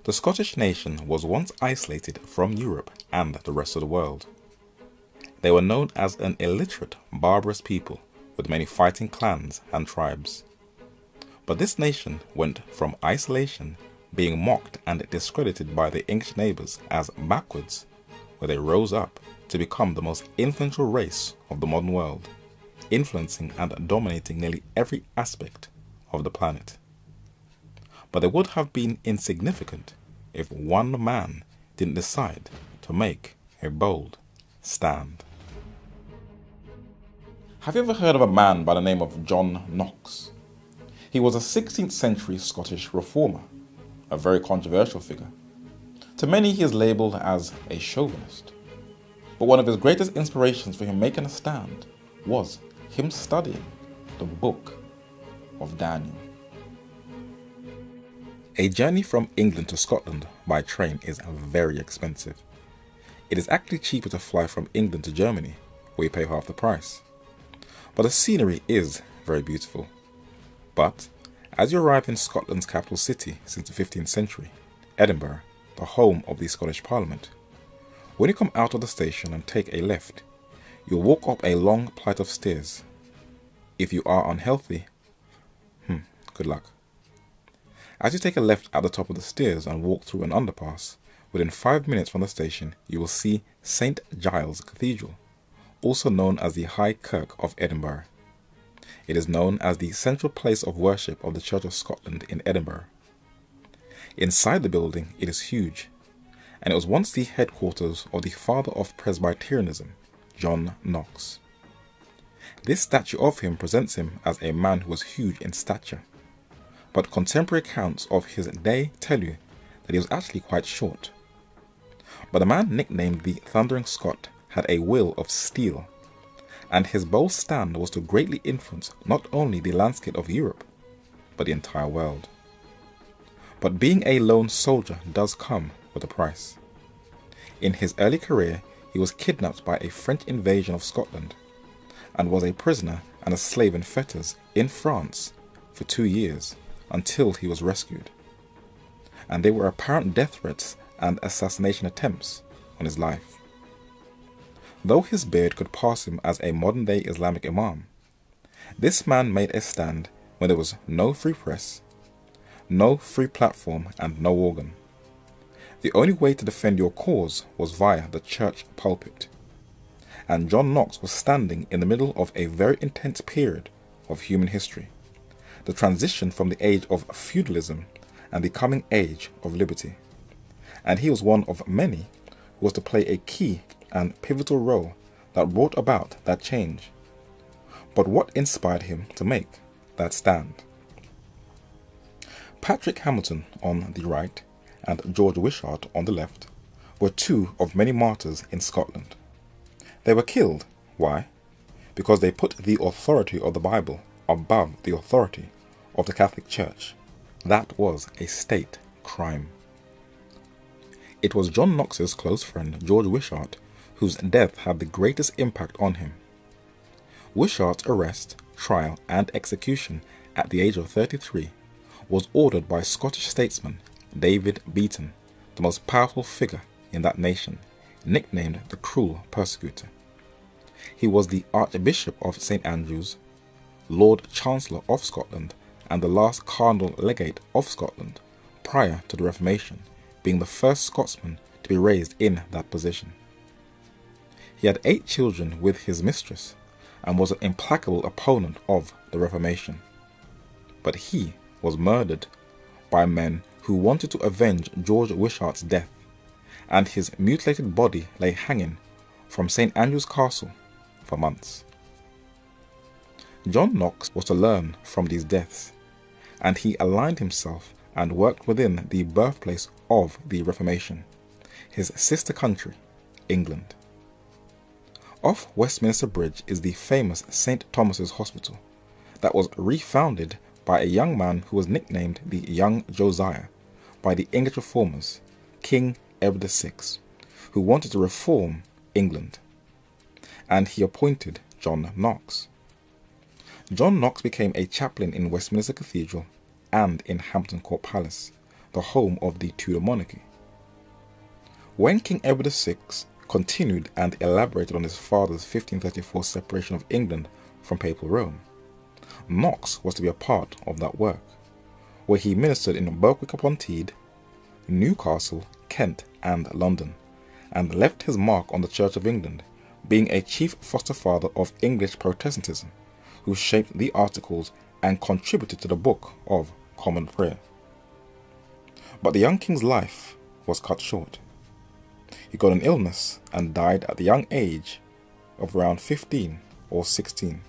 The Scottish nation was once isolated from Europe and the rest of the world. They were known as an illiterate, barbarous people with many fighting clans and tribes. But this nation went from isolation, being mocked and discredited by their English neighbours as backwards, where they rose up to become the most influential race of the modern world, influencing and dominating nearly every aspect of the planet. But they would have been insignificant if one man didn't decide to make a bold stand. Have you ever heard of a man by the name of John Knox? He was a 16th century Scottish reformer, a very controversial figure. To many he is labelled as a chauvinist. But one of his greatest inspirations for him making a stand was him studying the book of Daniel. A journey from England to Scotland by train is very expensive. It is actually cheaper to fly from England to Germany, where you pay half the price. But the scenery is very beautiful. But as you arrive in Scotland's capital city since the 15th century, Edinburgh, the home of the Scottish Parliament, when you come out of the station and take a left, you'll walk up a long flight of stairs. If you are unhealthy, good luck. As you take a left at the top of the stairs and walk through an underpass, within 5 minutes from the station you will see St. Giles Cathedral, also known as the High Kirk of Edinburgh. It is known as the central place of worship of the Church of Scotland in Edinburgh. Inside the building it is huge, and it was once the headquarters of the father of Presbyterianism, John Knox. This statue of him presents him as a man who was huge in stature, but contemporary accounts of his day tell you that he was actually quite short. But the man nicknamed the Thundering Scot had a will of steel, and his bold stand was to greatly influence not only the landscape of Europe, but the entire world. But being a lone soldier does come with a price. In his early career, he was kidnapped by a French invasion of Scotland, and was a prisoner and a slave in fetters in France for 2 years, until he was rescued. And there were apparent death threats and assassination attempts on his life. Though his beard could pass him as a modern-day Islamic imam, this man made a stand when there was no free press, no free platform and no organ. The only way to defend your cause was via the church pulpit. And John Knox was standing in the middle of a very intense period of human history, the transition from the age of feudalism and the coming age of liberty. And he was one of many who was to play a key and pivotal role that brought about that change. But what inspired him to make that stand? Patrick Hamilton on the right and George Wishart on the left were two of many martyrs in Scotland. They were killed. Why? Because they put the authority of the Bible above the authority of the Catholic Church. That was a state crime. It was John Knox's close friend George Wishart whose death had the greatest impact on him. Wishart's arrest, trial and execution at the age of 33 was ordered by Scottish statesman David Beaton, the most powerful figure in that nation, nicknamed the Cruel Persecutor. He was the Archbishop of St. Andrews, Lord Chancellor of Scotland, and the last Cardinal Legate of Scotland prior to the Reformation, being the first Scotsman to be raised in that position. He had 8 children with his mistress and was an implacable opponent of the Reformation. But he was murdered by men who wanted to avenge George Wishart's death, and his mutilated body lay hanging from St. Andrew's Castle for months. John Knox was to learn from these deaths, and he aligned himself and worked within the birthplace of the Reformation, his sister country, England. Off Westminster Bridge is the famous St. Thomas's Hospital that was refounded by a young man who was nicknamed the Young Josiah by the English reformers, King Edward VI, who wanted to reform England, and he appointed John Knox. John Knox became a chaplain in Westminster Cathedral and in Hampton Court Palace, the home of the Tudor monarchy. When King Edward VI continued and elaborated on his father's 1534 separation of England from Papal Rome, Knox was to be a part of that work, where he ministered in Berwick-upon-Tees, Newcastle, Kent and London, and left his mark on the Church of England, being a chief foster father of English Protestantism, who shaped the Articles and contributed to the Book of Common Prayer. But the young king's life was cut short. He got an illness and died at the young age of around 15 or 16.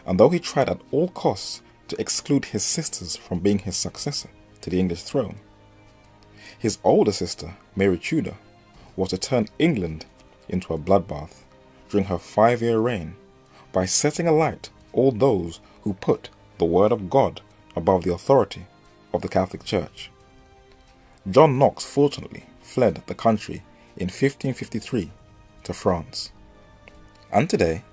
And though he tried at all costs to exclude his sisters from being his successor to the English throne, his older sister, Mary Tudor, was to turn England into a bloodbath during her 5-year reign by setting alight all those who put the word of God above the authority of the Catholic Church. John Knox fortunately fled the country in 1553 to France. And today,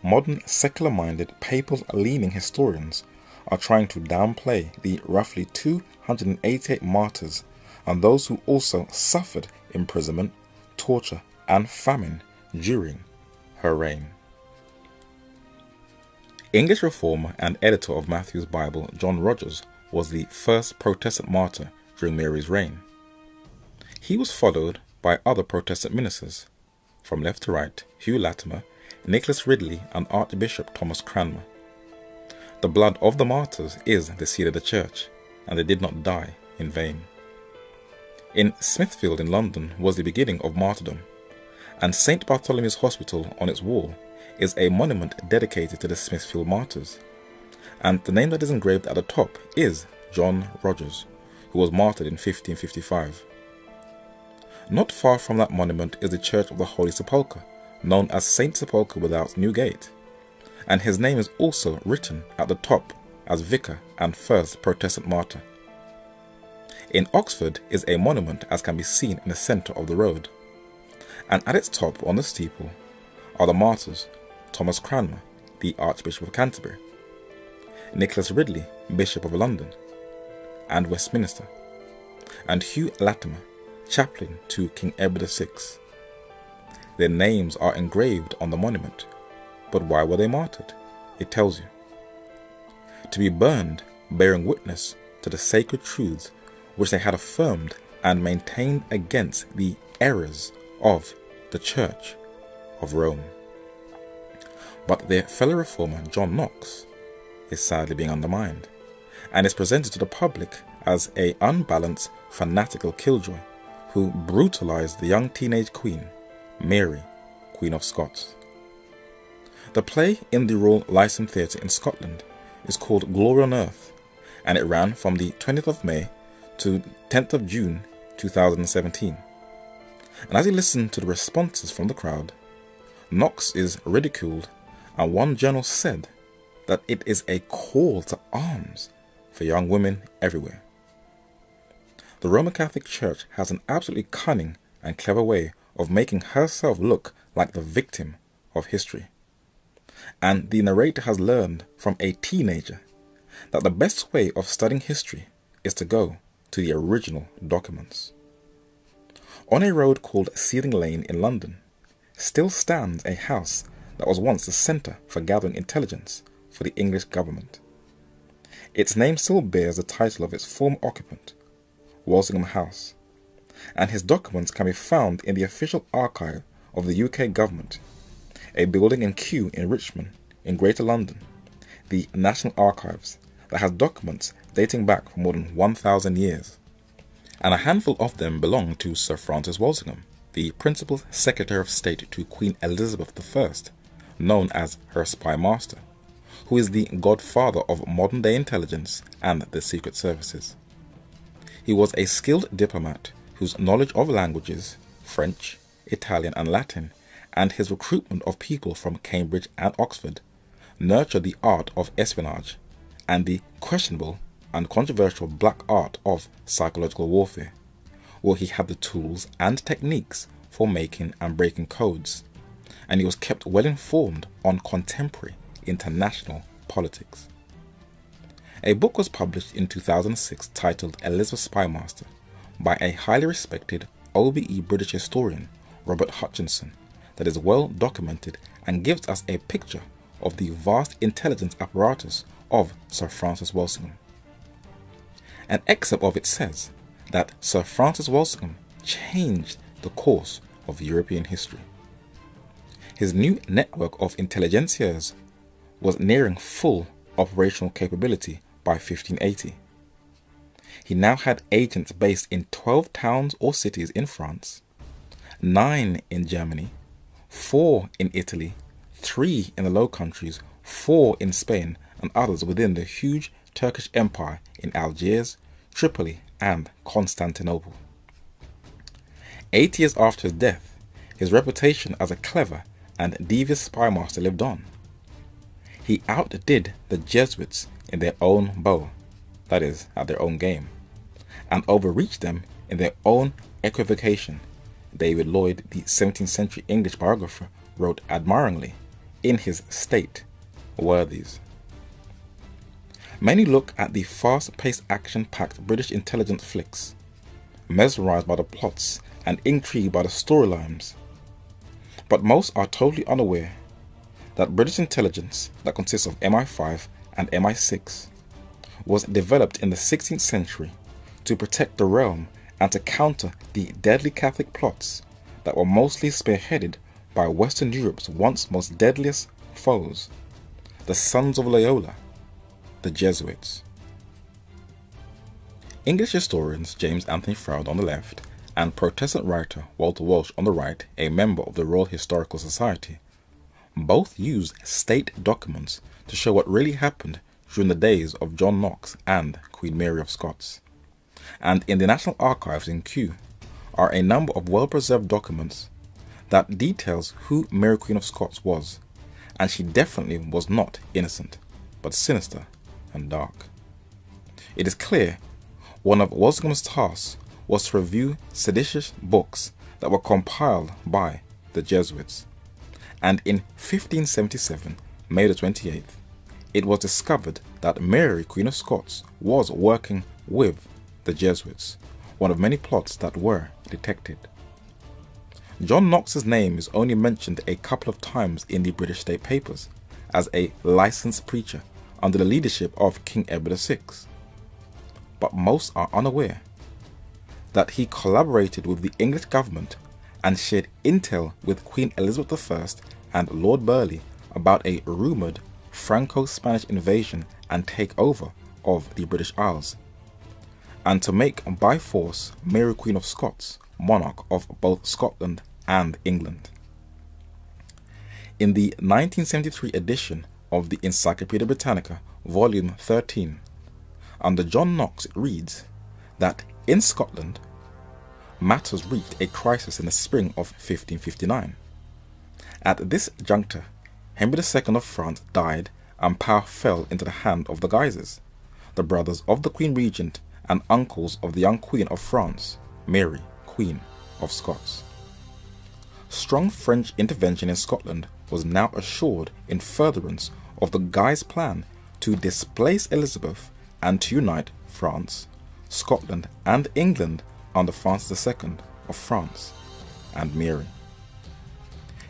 modern secular-minded, papal-leaning historians are trying to downplay the roughly 288 martyrs and those who also suffered imprisonment, torture and famine during her reign. English reformer and editor of Matthew's Bible, John Rogers, was the first Protestant martyr during Mary's reign. He was followed by other Protestant ministers, from left to right, Hugh Latimer, Nicholas Ridley and Archbishop Thomas Cranmer. The blood of the martyrs is the seed of the Church, and they did not die in vain. In Smithfield in London was the beginning of martyrdom, and St. Bartholomew's Hospital on its wall is a monument dedicated to the Smithfield martyrs, and the name that is engraved at the top is John Rogers, who was martyred in 1555. Not far from that monument is the Church of the Holy Sepulchre, known as St. Sepulchre without Newgate, and his name is also written at the top as vicar and first Protestant martyr. In Oxford is a monument as can be seen in the centre of the road, and at its top on the steeple are the martyrs Thomas Cranmer, the Archbishop of Canterbury, Nicholas Ridley, Bishop of London and Westminster, and Hugh Latimer, chaplain to King Edward VI. Their names are engraved on the monument, but why were they martyred? It tells you. To be burned, bearing witness to the sacred truths which they had affirmed and maintained against the errors of the Church of Rome. But their fellow reformer John Knox is sadly being undermined, and is presented to the public as an unbalanced, fanatical killjoy who brutalized the young teenage queen, Mary, Queen of Scots. The play in the Royal Lyceum Theatre in Scotland is called Glory on Earth, and it ran from the 20th of May to 10th of June 2017. And as you listen to the responses from the crowd, Knox is ridiculed, and one journal said that it is a call to arms for young women everywhere. The Roman Catholic Church has an absolutely cunning and clever way of making herself look like the victim of history. And the narrator has learned from a teenager that the best way of studying history is to go to the original documents. On a road called Seething Lane in London still stands a house that was once the centre for gathering intelligence for the English government. Its name still bears the title of its former occupant, Walsingham House, and his documents can be found in the official archive of the UK government, a building in Kew in Richmond in Greater London, the National Archives, that has documents dating back for more than 1,000 years. And a handful of them belong to Sir Francis Walsingham, the Principal Secretary of State to Queen Elizabeth I, known as her spy master, who is the godfather of modern-day intelligence and the secret services. He was a skilled diplomat whose knowledge of languages, French, Italian and Latin, and his recruitment of people from Cambridge and Oxford, nurtured the art of espionage and the questionable and controversial black art of psychological warfare, where he had the tools and techniques for making and breaking codes, and he was kept well informed on contemporary international politics. A book was published in 2006 titled Elizabeth Spymaster by a highly respected OBE British historian, Robert Hutchinson, that is well documented and gives us a picture of the vast intelligence apparatus of Sir Francis Walsingham. An excerpt of it says that Sir Francis Walsingham changed the course of European history. His new network of intelligentsias was nearing full operational capability by 1580. He now had agents based in 12 towns or cities in France, 9 in Germany, 4 in Italy, 3 in the Low Countries, 4 in Spain, and others within the huge Turkish Empire in Algiers, Tripoli, and Constantinople. 8 years after his death, his reputation as a clever and devious spymaster lived on. He outdid the Jesuits in their own bow, that is, at their own game, and overreached them in their own equivocation. David Lloyd, the 17th century English biographer, wrote admiringly in his State Worthies. Many look at the fast-paced, action-packed British intelligence flicks, mesmerized by the plots and intrigued by the storylines, but most are totally unaware that British intelligence, that consists of MI5 and MI6, was developed in the 16th century to protect the realm and to counter the deadly Catholic plots that were mostly spearheaded by Western Europe's once most deadliest foes, the Sons of Loyola, the Jesuits. English historians James Anthony Froude on the left and Protestant writer Walter Walsh on the right, a member of the Royal Historical Society, both use state documents to show what really happened during the days of John Knox and Queen Mary of Scots. And in the National Archives in Kew are a number of well-preserved documents that details who Mary Queen of Scots was, and she definitely was not innocent, but sinister and dark. It is clear one of Walsingham's tasks was to review seditious books that were compiled by the Jesuits, and in 1577, May the 28th, it was discovered that Mary, Queen of Scots, was working with the Jesuits, one of many plots that were detected. John Knox's name is only mentioned a couple of times in the British State Papers as a licensed preacher under the leadership of King Edward VI, but most are unaware that he collaborated with the English government and shared intel with Queen Elizabeth I and Lord Burleigh about a rumoured Franco-Spanish invasion and takeover of the British Isles, and to make by force Mary Queen of Scots monarch of both Scotland and England. In the 1973 edition of the Encyclopaedia Britannica, volume 13, under John Knox it reads that in Scotland, matters reached a crisis in the spring of 1559. At this juncture, Henry II of France died and power fell into the hand of the Guises, the brothers of the Queen Regent and uncles of the young Queen of France, Mary, Queen of Scots. Strong French intervention in Scotland was now assured in furtherance of the Guise plan to displace Elizabeth and to unite France, Scotland and England under Francis II of France and Mary.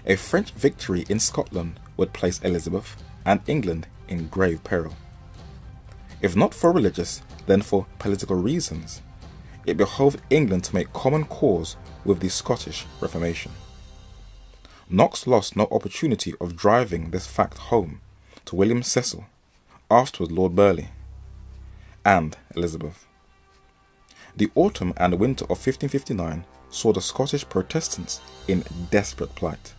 A French victory in Scotland would place Elizabeth and England in grave peril. If not for religious, then for political reasons, it behoved England to make common cause with the Scottish Reformation. Knox lost no opportunity of driving this fact home to William Cecil, afterward Lord Burleigh, and Elizabeth. The autumn and winter of 1559 saw the Scottish Protestants in desperate plight.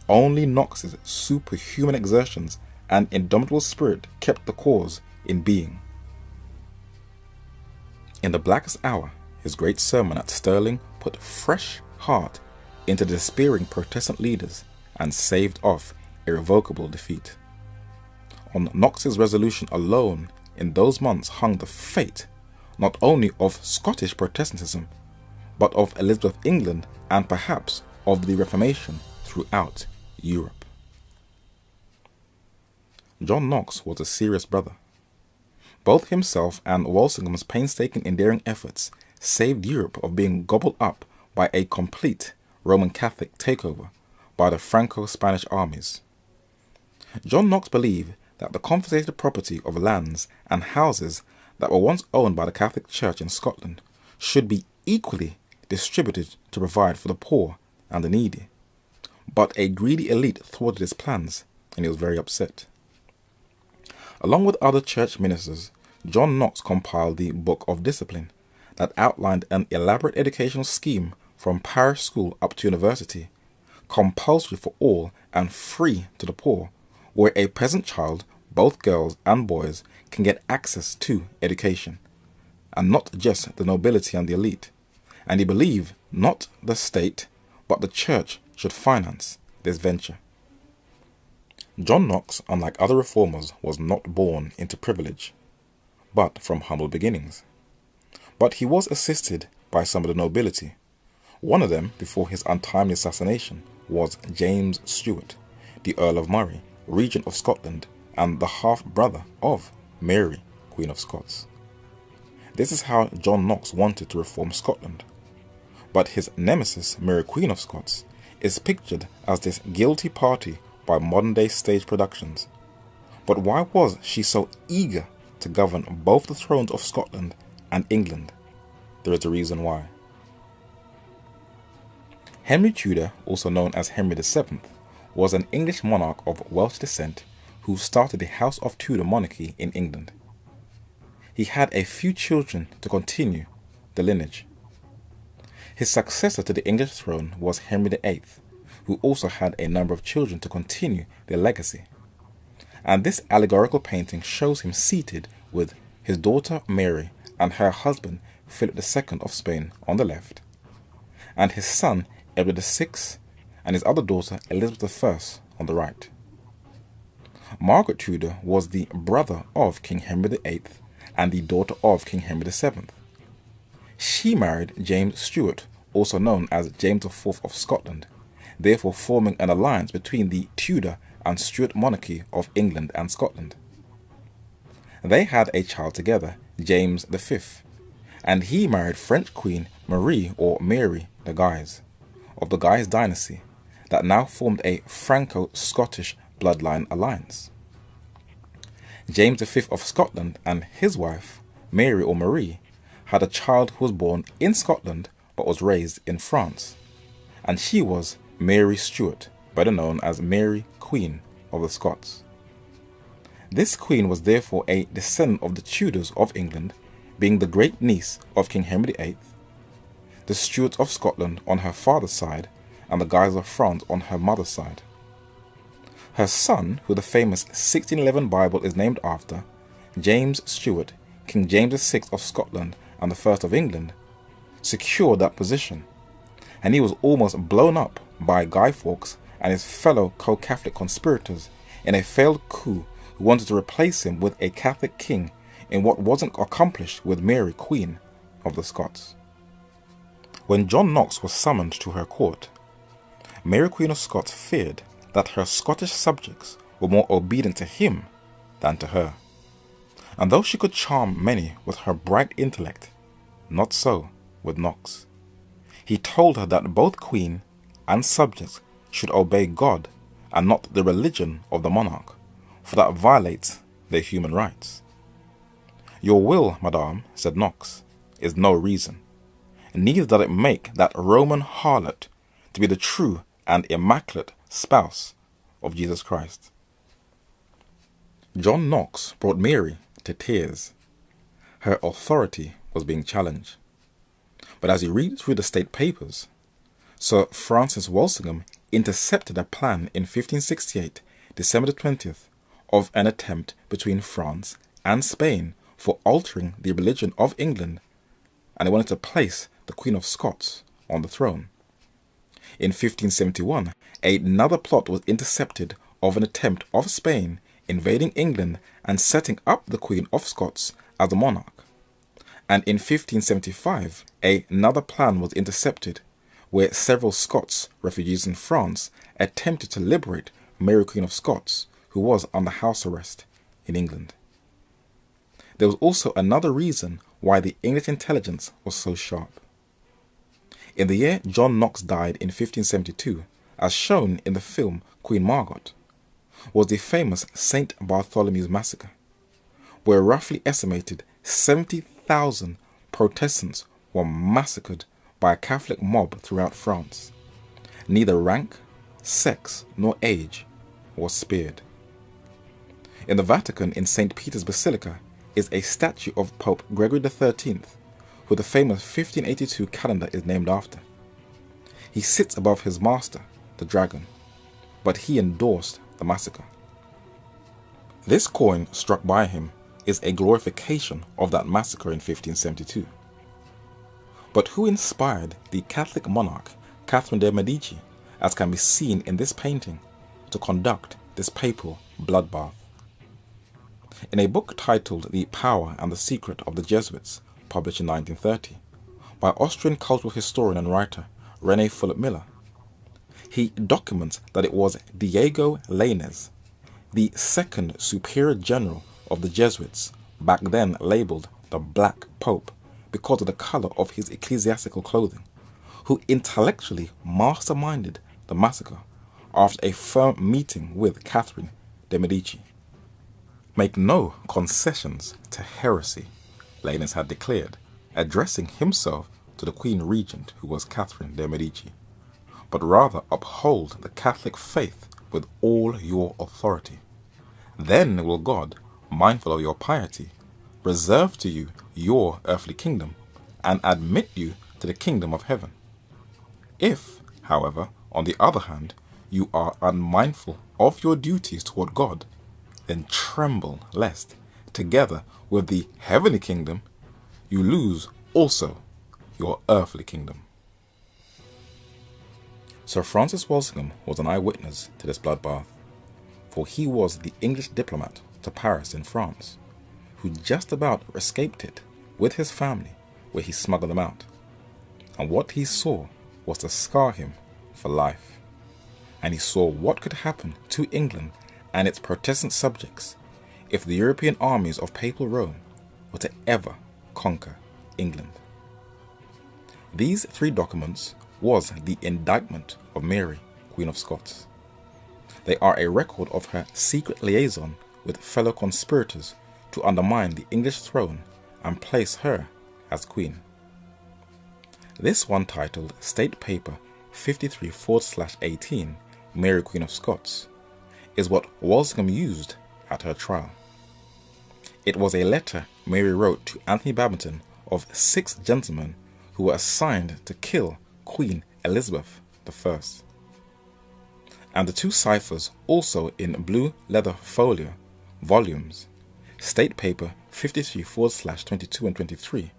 Only Knox's superhuman exertions and indomitable spirit kept the cause in being. In the blackest hour, his great sermon at Stirling put fresh heart into the despairing Protestant leaders and saved off irrevocable defeat. On Knox's resolution alone in those months hung the fate not only of Scottish Protestantism, but of Elizabeth England and perhaps of the Reformation throughout Europe. John Knox was a serious brother, Both himself and Walsingham's painstaking endearing efforts saved Europe of being gobbled up by a complete Roman Catholic takeover by the Franco-Spanish armies. John Knox believed that the confiscated property of lands and houses that were once owned by the Catholic Church in Scotland should be equally distributed to provide for the poor and the needy. But a greedy elite thwarted his plans, and he was very upset. Along with other church ministers, John Knox compiled the Book of Discipline that outlined an elaborate educational scheme from parish school up to university, compulsory for all and free to the poor, where a peasant child, both girls and boys, can get access to education, and not just the nobility and the elite. And he believed not the state, but the church should finance this venture. John Knox, unlike other reformers, was not born into privilege, but from humble beginnings. But he was assisted by some of the nobility. One of them, before his untimely assassination, was James Stuart, the Earl of Murray, Regent of Scotland, and the half-brother of Mary, Queen of Scots. This is how John Knox wanted to reform Scotland. But his nemesis, Mary, Queen of Scots, is pictured as this guilty party by modern-day stage productions. But why was she so eager to govern both the thrones of Scotland and England? There is a reason why. Henry Tudor, also known as Henry VII, was an English monarch of Welsh descent who started the House of Tudor monarchy in England. He had a few children to continue the lineage. His successor to the English throne was Henry VIII, who also had a number of children to continue their legacy. And this allegorical painting shows him seated with his daughter Mary and her husband Philip II of Spain on the left, and his son Edward VI and his other daughter Elizabeth I on the right. Margaret Tudor was the brother of King Henry VIII and the daughter of King Henry VII. She married James Stuart, also known as James IV of Scotland, therefore forming an alliance between the Tudor and Stuart monarchy of England and Scotland. They had a child together, James V, and he married French Queen Marie or Mary de Guise, of the Guise dynasty, that now formed a Franco-Scottish bloodline alliance. James V of Scotland and his wife, Mary or Marie, had a child who was born in Scotland but was raised in France, and she was Mary Stuart, better known as Mary, Queen of the Scots. This queen was therefore a descendant of the Tudors of England, being the great niece of King Henry VIII, the Stuarts of Scotland on her father's side, and the Guises of France on her mother's side. Her son, who the famous 1611 Bible is named after, James Stuart, King James VI of Scotland and the first of England, secured that position, and he was almost blown up by Guy Fawkes and his fellow co-Catholic conspirators in a failed coup who wanted to replace him with a Catholic king in what wasn't accomplished with Mary, Queen of the Scots. When John Knox was summoned to her court, Mary, Queen of Scots feared that her Scottish subjects were more obedient to him than to her. And though she could charm many with her bright intellect, not so with Knox. He told her that both queen and subjects should obey God and not the religion of the monarch, for that violates their human rights. Your will, madame, said Knox, is no reason, neither does it make that Roman harlot to be the true and immaculate spouse of Jesus Christ. John Knox brought Mary to tears. Her authority was being challenged. But as you read through the state papers, Sir Francis Walsingham intercepted a plan in 1568, December the 20th, of an attempt between France and Spain for altering the religion of England, and they wanted to place the Queen of Scots on the throne. In 1571, another plot was intercepted of an attempt of Spain invading England and setting up the Queen of Scots as a monarch. And in 1575, another plan was intercepted where several Scots, refugees in France, attempted to liberate Mary, Queen of Scots, who was under house arrest in England. there was also another reason why the English intelligence was so sharp. In the year John Knox died in 1572, as shown in the film Queen Margot, was the famous St. Bartholomew's Massacre, where roughly estimated 70,000 Protestants were massacred by a Catholic mob throughout France. Neither rank, sex, nor age was spared. In the Vatican, in St. Peter's Basilica, is a statue of Pope Gregory XIII, who the famous 1582 calendar is named after. He sits above his master, the dragon, but he endorsed the massacre. This coin struck by him is a glorification of that massacre in 1572. But who inspired the Catholic monarch Catherine de' Medici, as can be seen in this painting, to conduct this papal bloodbath? In a book titled The Power and the Secret of the Jesuits, published in 1930, by Austrian cultural historian and writer René Philip Miller, he documents that it was Diego Lainez, the second superior general of the Jesuits, back then labelled the Black Pope because of the colour of his ecclesiastical clothing, who intellectually masterminded the massacre after a firm meeting with Catherine de' Medici. Make no concessions to heresy, Lainez had declared, addressing himself to the Queen Regent, who was Catherine de' Medici, but rather uphold the Catholic faith with all your authority. Then will God, mindful of your piety, reserve to you your earthly kingdom and admit you to the kingdom of heaven. If, however, on the other hand, you are unmindful of your duties toward God, then tremble lest, together with the heavenly kingdom, you lose also your earthly kingdom. Sir Francis Walsingham was an eyewitness to this bloodbath, for he was the English diplomat to Paris in France, who just about escaped it with his family, where he smuggled them out. And what he saw was to scar him for life. And he saw what could happen to England and its Protestant subjects if the European armies of Papal Rome were to ever conquer England. These three documents was the indictment of Mary, Queen of Scots. They are a record of her secret liaison with fellow conspirators to undermine the English throne and place her as queen. This one, titled State Paper 53/18, Mary Queen of Scots, is what Walsingham used at her trial. It was a letter Mary wrote to Anthony Babington of 6 gentlemen who were assigned to kill Queen Elizabeth I. And the 2 ciphers, also in blue leather folio volumes, State Paper 53/22 and 23,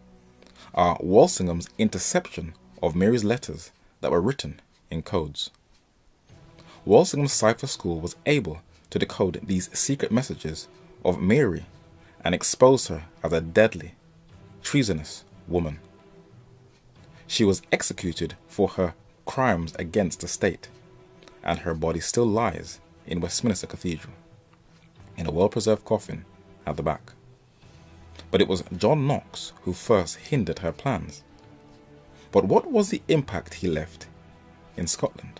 are Walsingham's interception of Mary's letters that were written in codes. Walsingham's cipher school was able to decode these secret messages of Mary and expose her as a deadly, treasonous woman. She was executed for her crimes against the state, and her body still lies in Westminster Cathedral, in a well-preserved coffin at the back. But it was John Knox who first hindered her plans. But what was the impact he left in Scotland?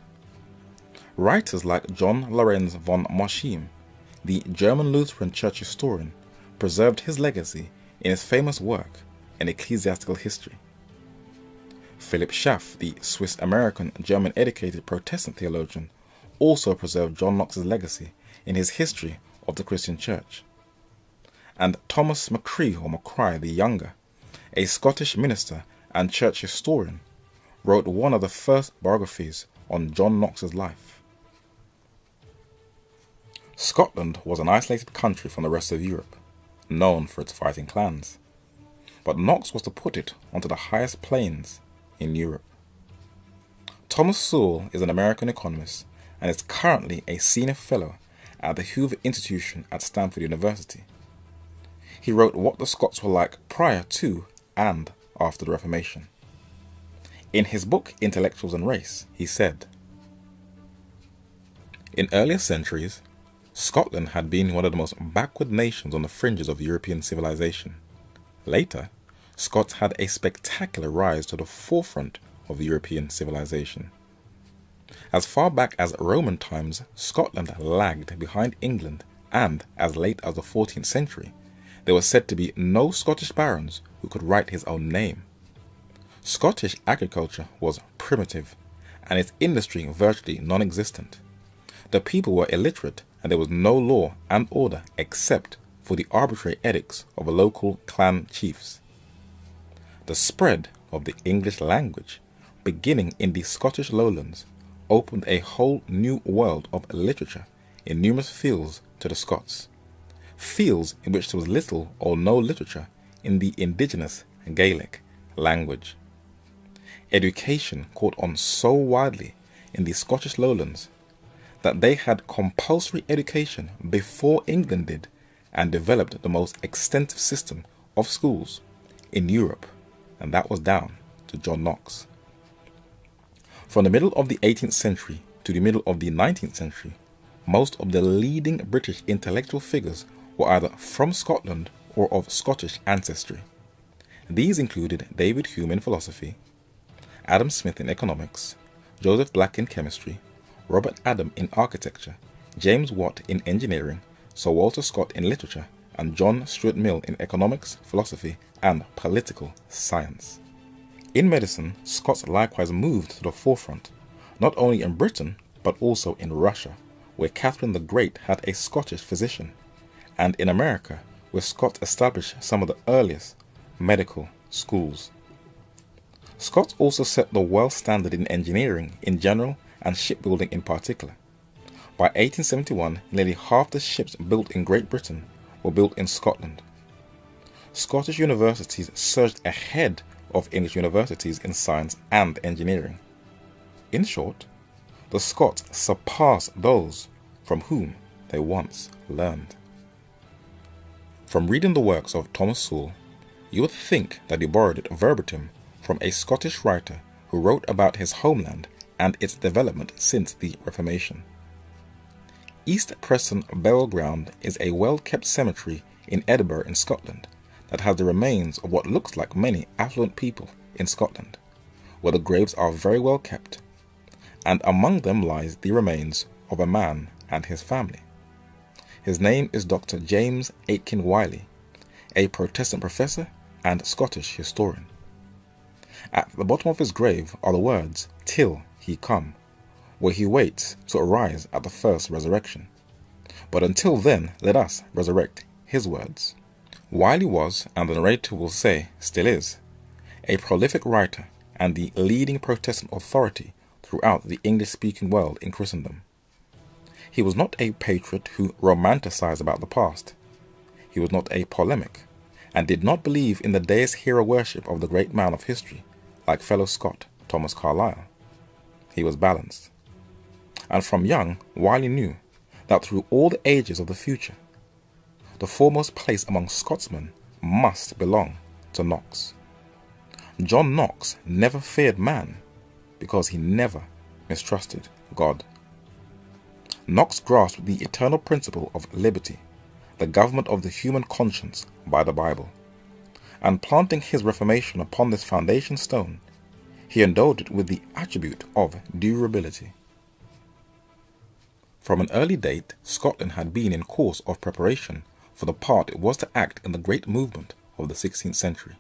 Writers like John Lorenz von Moschim, the German Lutheran church historian, preserved his legacy in his famous work, An Ecclesiastical History. Philip Schaff, the Swiss-American German-educated Protestant theologian, also preserved John Knox's legacy in his History of the Christian Church. And Thomas Macri or Macri the Younger, a Scottish minister and church historian, wrote one of the first biographies on John Knox's life. Scotland was an isolated country from the rest of Europe, known for its fighting clans. But Knox was to put it onto the highest plains in Europe. Thomas Sowell is an American economist and is currently a senior fellow at the Hoover Institution at Stanford University. He wrote what the Scots were like prior to and after the Reformation. In his book Intellectuals and Race, he said, "In earlier centuries, Scotland had been one of the most backward nations on the fringes of European civilization. Later, Scots had a spectacular rise to the forefront of European civilization. As far back as Roman times, Scotland lagged behind England, and as late as the 14th century, there was said to be no Scottish barons who could write his own name. Scottish agriculture was primitive, and its industry virtually non-existent. The people were illiterate, and there was no law and order except for the arbitrary edicts of the local clan chiefs. The spread of the English language, beginning in the Scottish lowlands, opened a whole new world of literature in numerous fields to the Scots, fields in which there was little or no literature in the indigenous Gaelic language. Education caught on so widely in the Scottish lowlands that they had compulsory education before England did, and developed the most extensive system of schools in Europe, and that was down to John Knox. From the middle of the 18th century to the middle of the 19th century, most of the leading British intellectual figures were either from Scotland or of Scottish ancestry. These included David Hume in philosophy, Adam Smith in economics, Joseph Black in chemistry, Robert Adam in architecture, James Watt in engineering, Sir Walter Scott in literature, and John Stuart Mill in economics, philosophy, and political science. In medicine, Scots likewise moved to the forefront, not only in Britain, but also in Russia, where Catherine the Great had a Scottish physician, and in America, where Scots established some of the earliest medical schools. Scots also set the world standard in engineering in general and shipbuilding in particular. By 1871, nearly half the ships built in Great Britain were built in Scotland. Scottish universities surged ahead of English universities in science and engineering. In short, the Scots surpassed those from whom they once learned. From reading the works of Thomas Sewell, you would think that he borrowed it verbatim from a Scottish writer who wrote about his homeland and its development since the Reformation. East Preston Burial Ground is a well-kept cemetery in Edinburgh in Scotland that has the remains of what looks like many affluent people in Scotland, where the graves are very well kept, and among them lies the remains of a man and his family. His name is Dr. James Aitken Wiley, a Protestant professor and Scottish historian. At the bottom of his grave are the words, "Till he come," where he waits to arise at the first resurrection. But until then, let us resurrect his words. Wiley was, and the narrator will say still is, a prolific writer and the leading Protestant authority throughout the English-speaking world in Christendom. He was not a patriot who romanticized about the past. He was not a polemic, and did not believe in the deist hero worship of the great man of history, like fellow Scot Thomas Carlyle. He was balanced. And from young, Wiley knew that through all the ages of the future, the foremost place among Scotsmen must belong to Knox. John Knox never feared man because he never mistrusted God. Knox grasped the eternal principle of liberty, the government of the human conscience by the Bible, and planting his Reformation upon this foundation stone, he endowed it with the attribute of durability. From an early date, Scotland had been in course of preparation for the part it was to act in the great movement of the 16th century.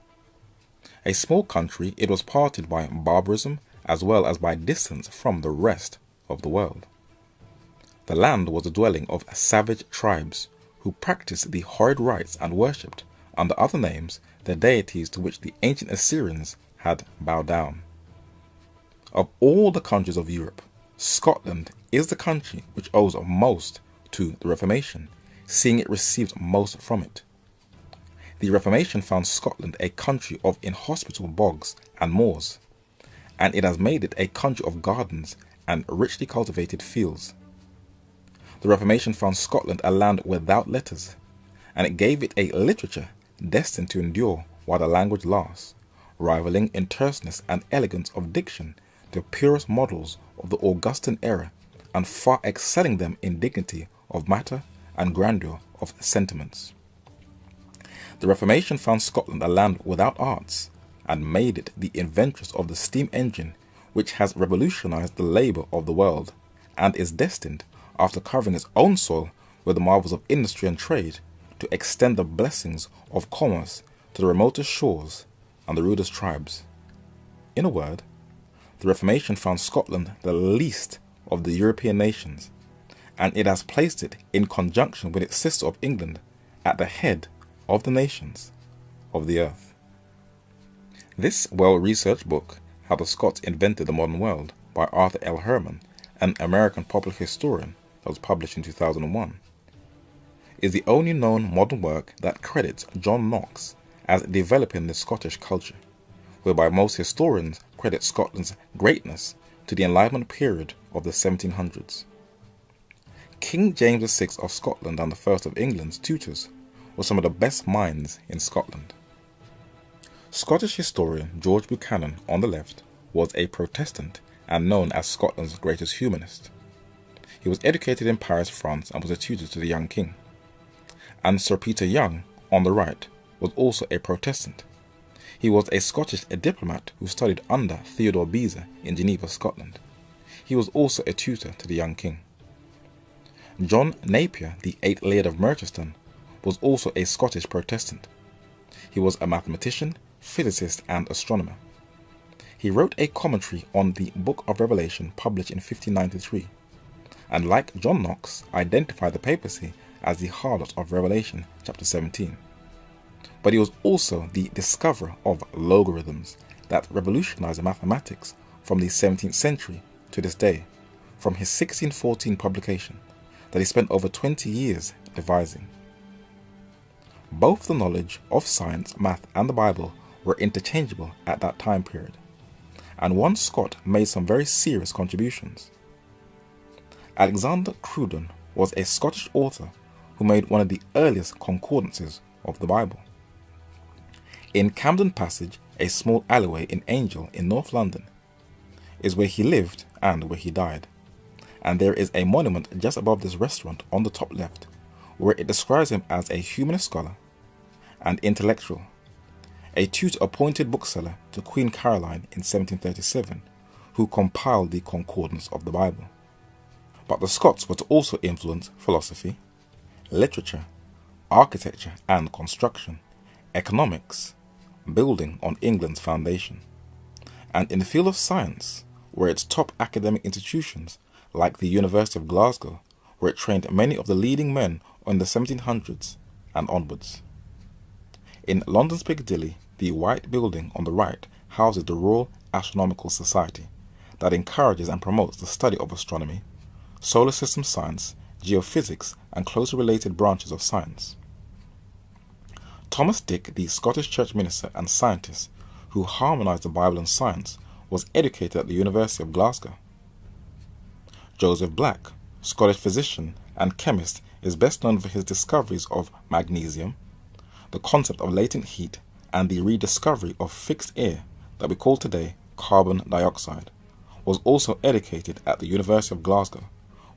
A small country, it was parted by barbarism as well as by distance from the rest of the world. The land was the dwelling of savage tribes who practiced the horrid rites and worshipped, under other names, the deities to which the ancient Assyrians had bowed down. Of all the countries of Europe, Scotland is the country which owes most to the Reformation, seeing it received most from it. The Reformation found Scotland a country of inhospitable bogs and moors, and it has made it a country of gardens and richly cultivated fields. The Reformation found Scotland a land without letters, and it gave it a literature destined to endure while the language lasts, rivaling in terseness and elegance of diction the purest models of the Augustan era, and far excelling them in dignity of matter and grandeur of sentiments. The Reformation found Scotland a land without arts, and made it the inventress of the steam engine, which has revolutionised the labour of the world, and is destined, after covering its own soil with the marvels of industry and trade, to extend the blessings of commerce to the remotest shores and the rudest tribes. In a word, the Reformation found Scotland the least of the European nations, and it has placed it, in conjunction with its sister of England, at the head of the nations of the earth. This well-researched book, How the Scots Invented the Modern World, by Arthur L. Herman, an American popular historian, that was published in 2001, is the only known modern work that credits John Knox as developing the Scottish culture, whereby most historians credit Scotland's greatness to the Enlightenment period of the 1700s. King James VI of Scotland and the first of England's tutors were some of the best minds in Scotland. Scottish historian George Buchanan, on the left, was a Protestant and known as Scotland's greatest humanist. He was educated in Paris, France, and was a tutor to the young king. And Sir Peter Young, on the right, was also a Protestant. He was a Scottish diplomat who studied under Theodore Beza in Geneva, Scotland. He was also a tutor to the young king. John Napier, the 8th Laird of Merchiston, was also a Scottish Protestant. He was a mathematician, physicist, and astronomer. He wrote a commentary on the Book of Revelation published in 1593, and like John Knox, identified the papacy as the harlot of Revelation chapter 17. But he was also the discoverer of logarithms that revolutionized mathematics from the 17th century to this day, from his 1614 publication that he spent over 20 years devising. Both the knowledge of science, math, and the Bible were interchangeable at that time period, and one Scot made some very serious contributions. Alexander Cruden was a Scottish author who made one of the earliest concordances of the Bible. In Camden Passage, a small alleyway in Angel in North London, is where he lived and where he died, and there is a monument just above this restaurant on the top left, where it describes him as a humanist scholar and intellectual, a tutor-appointed bookseller to Queen Caroline in 1737, who compiled the concordance of the Bible. But the Scots were to also influence philosophy, literature, architecture and construction, economics, building on England's foundation, and in the field of science, where its top academic institutions, like the University of Glasgow, where it trained many of the leading men in the 1700s and onwards. In London's Piccadilly, the white building on the right houses the Royal Astronomical Society, that encourages and promotes the study of astronomy, solar system science, geophysics, and closely related branches of science. Thomas Dick, the Scottish church minister and scientist who harmonized the Bible and science, was educated at the University of Glasgow. Joseph Black, Scottish physician and chemist, is best known for his discoveries of magnesium, the concept of latent heat, and the rediscovery of fixed air that we call today carbon dioxide. Was also educated at the University of Glasgow,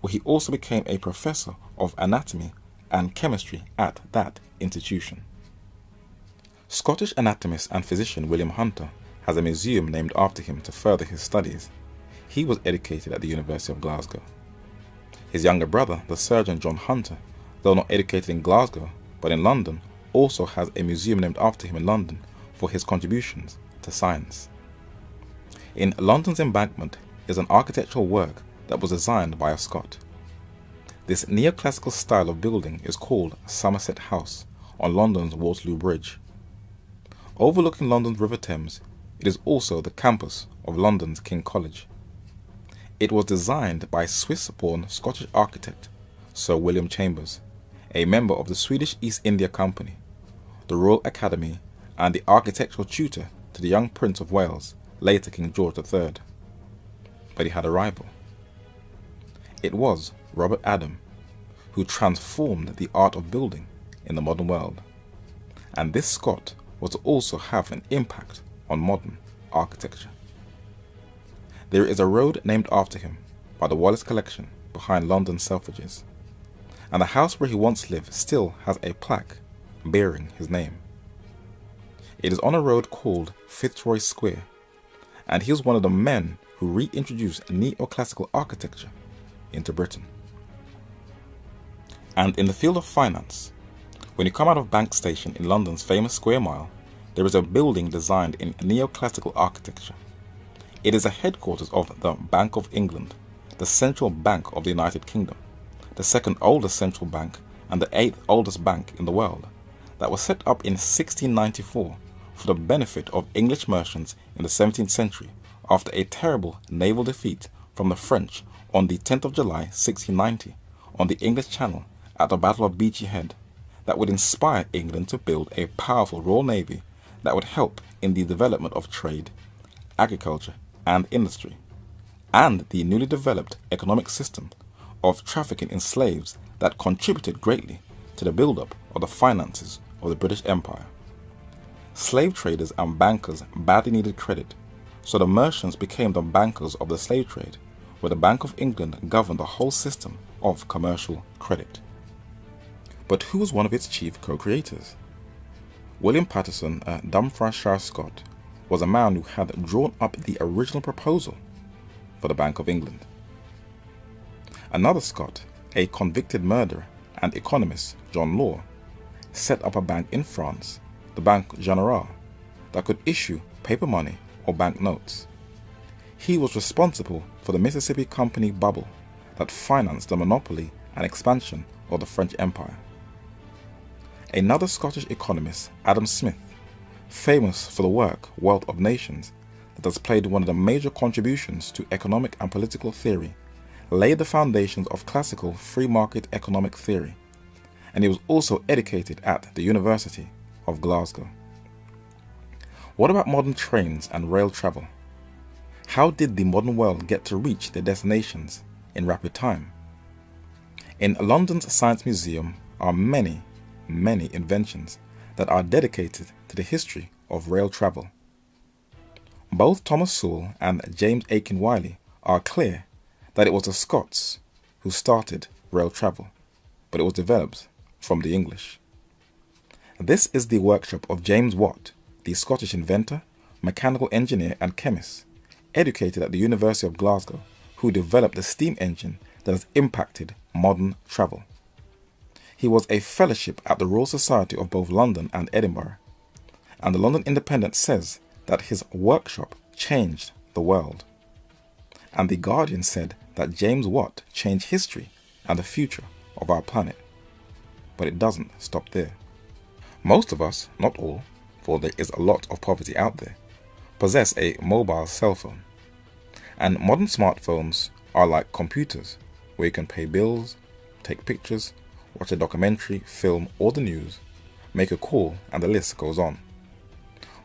where he also became a professor of anatomy and chemistry at that institution. Scottish anatomist and physician William Hunter has a museum named after him to further his studies. He was educated at the University of Glasgow. His younger brother, the surgeon John Hunter, though not educated in Glasgow but in London, also has a museum named after him in London for his contributions to science. In London's Embankment is an architectural work that was designed by a Scot. This neoclassical style of building is called Somerset House on London's Waterloo Bridge. Overlooking London's River Thames, it is also the campus of London's King College. It was designed by Swiss-born Scottish architect Sir William Chambers, a member of the Swedish East India Company, the Royal Academy, and the architectural tutor to the young Prince of Wales, later King George III. But he had a rival. It was Robert Adam, who transformed the art of building in the modern world, and this Scot was to also have an impact on modern architecture. There is a road named after him by the Wallace Collection behind London Selfridges, and the house where he once lived still has a plaque bearing his name. It is on a road called Fitzroy Square, and he was one of the men who reintroduced neoclassical architecture into Britain. And in the field of finance, when you come out of Bank Station in London's famous Square Mile, there is a building designed in neoclassical architecture. It is the headquarters of the Bank of England, the central bank of the United Kingdom, the second oldest central bank and the 8th oldest bank in the world, that was set up in 1694 for the benefit of English merchants in the 17th century after a terrible naval defeat from the French on the 10th of July 1690 on the English Channel at the Battle of Beachy Head, that would inspire England to build a powerful Royal Navy that would help in the development of trade, agriculture and industry, and the newly developed economic system of trafficking in slaves that contributed greatly to the build-up of the finances of the British Empire. Slave traders and bankers badly needed credit, so the merchants became the bankers of the slave trade, where the Bank of England governed the whole system of commercial credit. But who was one of its chief co-creators? William Paterson, a Dumfriesshire Scot, was a man who had drawn up the original proposal for the Bank of England. Another Scot, a convicted murderer and economist, John Law, set up a bank in France, the Banque Générale, that could issue paper money or banknotes. He was responsible for the Mississippi Company bubble that financed the monopoly and expansion of the French Empire. Another Scottish economist, Adam Smith, famous for the work Wealth of Nations, that has played one of the major contributions to economic and political theory, laid the foundations of classical free market economic theory, and he was also educated at the University of Glasgow. What about modern trains and rail travel? How did the modern world get to reach their destinations in rapid time? In London's Science Museum are many inventions that are dedicated to the history of rail travel. Both Thomas Sewell and James Aiken Wiley are clear that it was the Scots who started rail travel, but it was developed from the English. This is the workshop of James Watt, the Scottish inventor, mechanical engineer and chemist, educated at the University of Glasgow, who developed the steam engine that has impacted modern travel. He was a fellowship at the Royal Society of both London and Edinburgh, and the London Independent says that his workshop changed the world. And the Guardian said that James Watt changed history and the future of our planet. But it doesn't stop there. Most of us, not all, for there is a lot of poverty out there, possess a mobile cell phone. And modern smartphones are like computers, where you can pay bills, take pictures, watch a documentary, film, or the news, make a call, and the list goes on.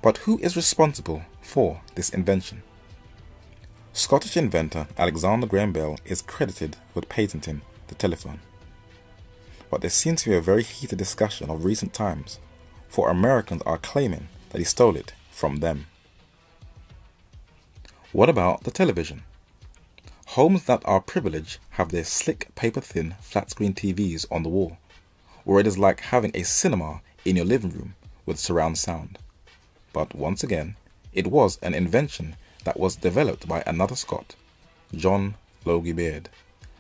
But who is responsible for this invention? Scottish inventor Alexander Graham Bell is credited with patenting the telephone. But there seems to be a very heated discussion of recent times, for Americans are claiming that he stole it from them. What about the television? Homes that are privileged have their slick, paper-thin, flat-screen TVs on the wall, or it is like having a cinema in your living room with surround sound. But once again, it was an invention that was developed by another Scot, John Logie Baird,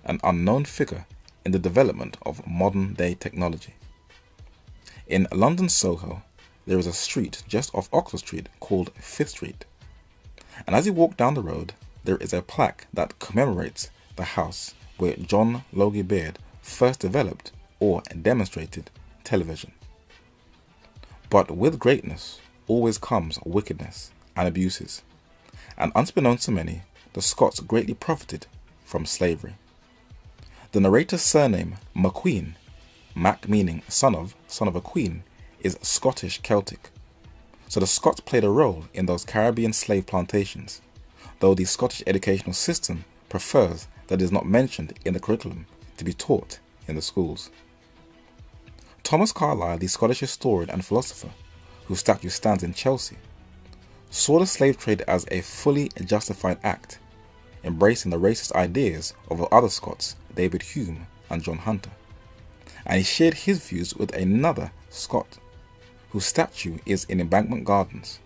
an unknown figure in the development of modern-day technology. In London Soho, there is a street just off Oxford Street called Fifth Street, and as you walk down the road, there is a plaque that commemorates the house where John Logie Baird first developed or demonstrated television. But with greatness always comes wickedness and abuses, and unbeknownst to many, the Scots greatly profited from slavery. The narrator's surname, MacQueen, Mac meaning son of a queen, is Scottish Celtic. So the Scots played a role in those Caribbean slave plantations, though the Scottish educational system prefers that it is not mentioned in the curriculum to be taught in the schools. Thomas Carlyle, the Scottish historian and philosopher, whose statue stands in Chelsea, saw the slave trade as a fully justified act, embracing the racist ideas of other Scots, David Hume and John Hunter. and he shared his views with another Scot, whose statue is in Embankment Gardens,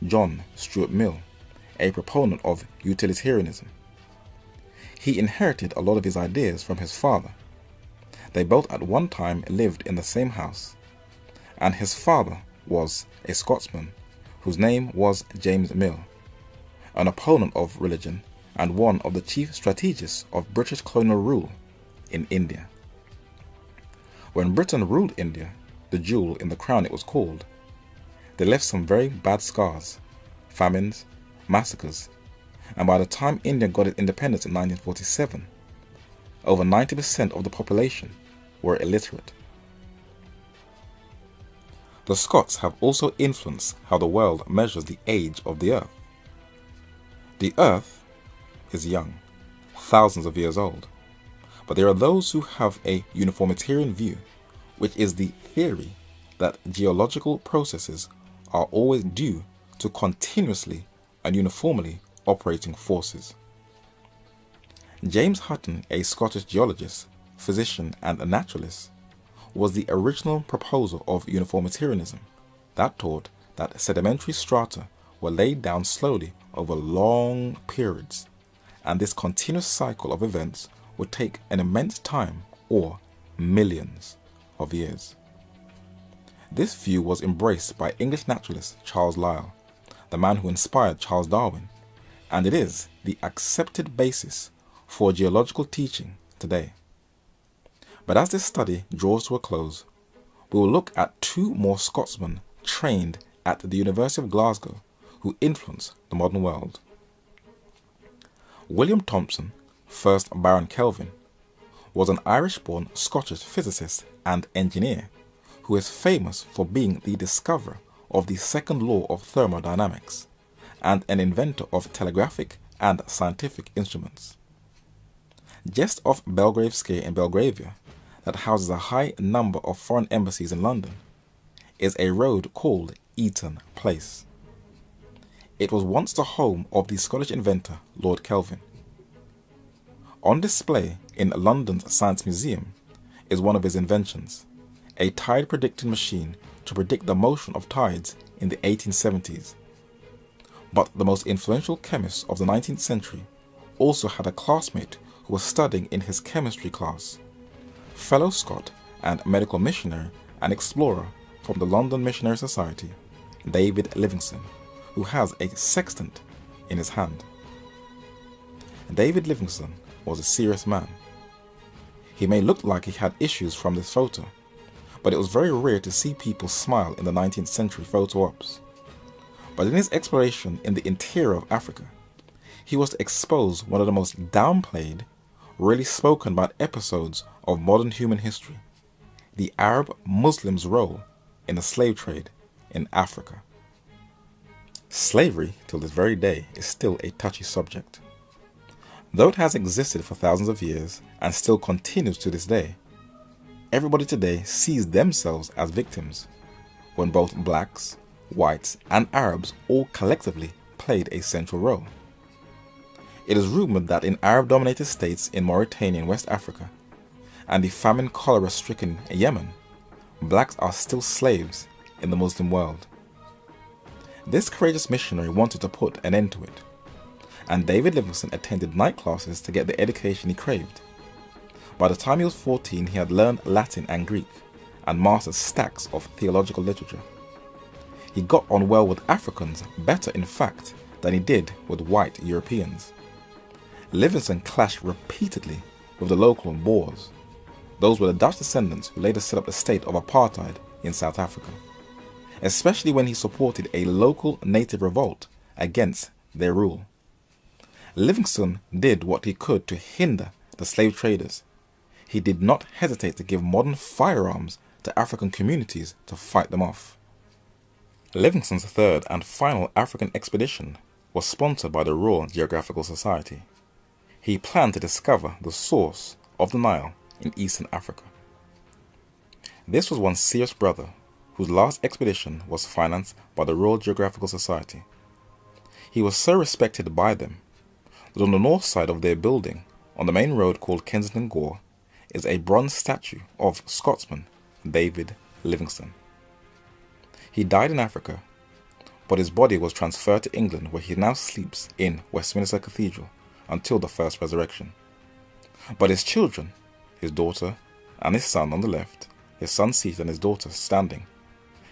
John Stuart Mill, a proponent of utilitarianism. He inherited a lot of his ideas from his father. They both at one time lived in the same house, and his father was a Scotsman whose name was James Mill, an opponent of religion and one of the chief strategists of British colonial rule in India. When Britain ruled India, the jewel in the crown it was called, they left some very bad scars, famines, massacres, and by the time India got its independence in 1947, over 90% of the population were illiterate. The Scots have also influenced how the world measures the age of the earth. The earth is young, thousands of years old, but there are those who have a uniformitarian view, which is the theory that geological processes are always due to continuously and uniformly operating forces. James Hutton, a Scottish geologist, physician and a naturalist, was the original proposer of uniformitarianism that taught that sedimentary strata were laid down slowly over long periods, and this continuous cycle of events would take an immense time, or millions of years. This view was embraced by English naturalist Charles Lyell, the man who inspired Charles Darwin, and it is the accepted basis for geological teaching today. But as this study draws to a close, we will look at two more Scotsmen trained at the University of Glasgow who influenced the modern world. William Thomson, 1st Baron Kelvin, was an Irish-born Scottish physicist and engineer who is famous for being the discoverer of the second law of thermodynamics and an inventor of telegraphic and scientific instruments. Just off Belgrave Square in Belgravia, that houses a high number of foreign embassies in London, is a road called Eaton Place. It was once the home of the Scottish inventor Lord Kelvin. On display in London's Science Museum is one of his inventions, a tide predicting machine to predict the motion of tides in the 1870s. But the most influential chemist of the 19th century also had a classmate who was studying in his chemistry class, fellow Scot and medical missionary and explorer from the London Missionary Society, David Livingstone, who has a sextant in his hand. David Livingstone was a serious man. He may look like he had issues from this photo, but it was very rare to see people smile in the 19th century photo ops. But in his exploration in the interior of Africa, he was to expose one of the most downplayed, rarely spoken about episodes of modern human history, the Arab Muslims' role in the slave trade in Africa. Slavery, till this very day, is still a touchy subject. Though it has existed for thousands of years and still continues to this day, everybody today sees themselves as victims, when both blacks, whites, and Arabs all collectively played a central role. It is rumored that in Arab-dominated states in Mauritania and West Africa, and the famine cholera-stricken Yemen, blacks are still slaves in the Muslim world. This courageous missionary wanted to put an end to it, and David Livingstone attended night classes to get the education he craved. By the time he was 14, he had learned Latin and Greek, and mastered stacks of theological literature. He got on well with Africans, better in fact than he did with white Europeans. Livingstone clashed repeatedly with the local Boers. Those were the Dutch descendants who later set up the state of apartheid in South Africa, especially when he supported a local native revolt against their rule. Livingstone did what he could to hinder the slave traders. He did not hesitate to give modern firearms to African communities to fight them off. Livingstone's third and final African expedition was sponsored by the Royal Geographical Society. He planned to discover the source of the Nile in Eastern Africa. This was one serious brother whose last expedition was financed by the Royal Geographical Society. He was so respected by them that on the north side of their building, on the main road called Kensington Gore, is a bronze statue of Scotsman David Livingstone. He died in Africa, but his body was transferred to England, where he now sleeps in Westminster Cathedral until the first resurrection. But his children, his daughter and his son on the left, his son seated and his daughter standing,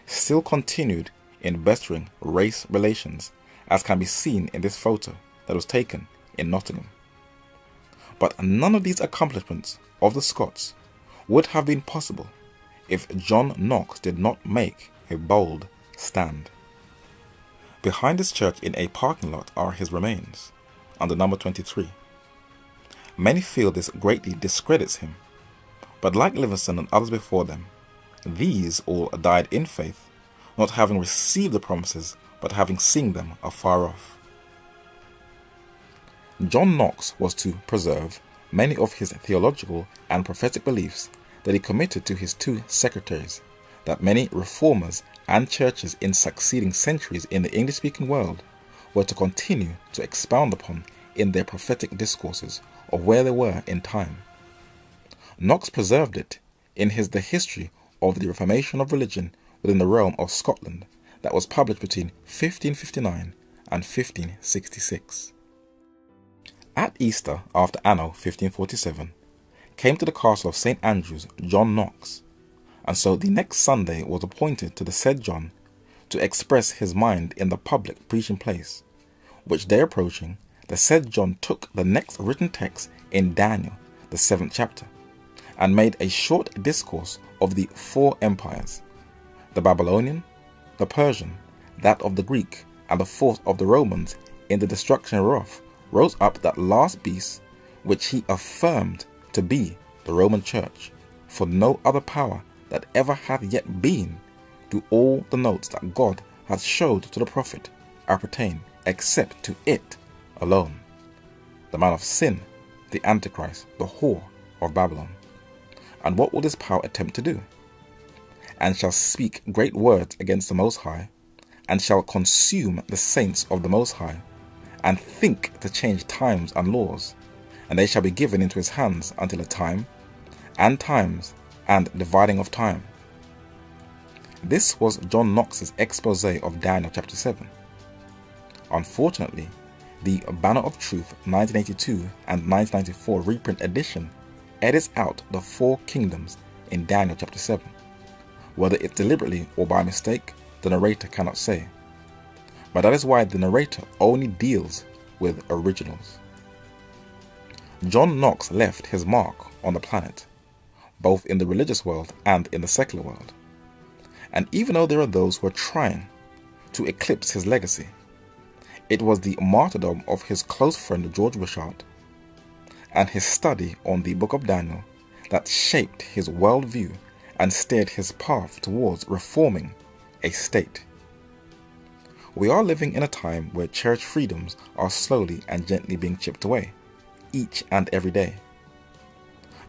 still continued in bettering race relations, as can be seen in this photo that was taken in Nottingham. But none of these accomplishments of the Scots would have been possible if John Knox did not make a bold stand. Behind this church in a parking lot are his remains, under number 23. Many feel this greatly discredits him, but like Livingstone and others before them, these all died in faith, not having received the promises, but having seen them afar off. John Knox was to preserve many of his theological and prophetic beliefs that he committed to his two secretaries, that many reformers and churches in succeeding centuries in the English-speaking world were to continue to expound upon in their prophetic discourses of where they were in time. Knox preserved it in his The History of the Reformation of Religion within the Realm of Scotland, that was published between 1559 and 1566. At Easter, after Anno 1547, came to the castle of St. Andrews John Knox, and so the next Sunday was appointed to the said John to express his mind in the public preaching place, which day approaching, the said John took the next written text in Daniel, the 7th chapter, and made a short discourse of the 4 empires, the Babylonian, the Persian, that of the Greek, and the 4th of the Romans, in the destruction whereof rose up that last beast, which he affirmed to be the Roman Church, for no other power that ever hath yet been do all the notes that God hath showed to the prophet appertain, except to it alone, the man of sin, the Antichrist, the whore of Babylon. And what will this power attempt to do? And shall speak great words against the Most High, and shall consume the saints of the Most High, and think to change times and laws, and they shall be given into his hands until a time, and times, and dividing of time. This was John Knox's expose of Daniel chapter 7. Unfortunately, the Banner of Truth 1982 and 1994 reprint edition edits out the 4 kingdoms in Daniel chapter 7. Whether it's deliberately or by mistake, the narrator cannot say. But that is why the narrator only deals with originals. John Knox left his mark on the planet, both in the religious world and in the secular world. And even though there are those who are trying to eclipse his legacy, it was the martyrdom of his close friend George Wishart and his study on the book of Daniel that shaped his worldview and steered his path towards reforming a state. We are living in a time where church freedoms are slowly and gently being chipped away, each and every day.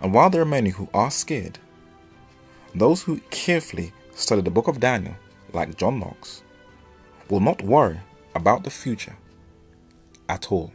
And while there are many who are scared, those who carefully study the book of Daniel, like John Knox, will not worry about the future at all.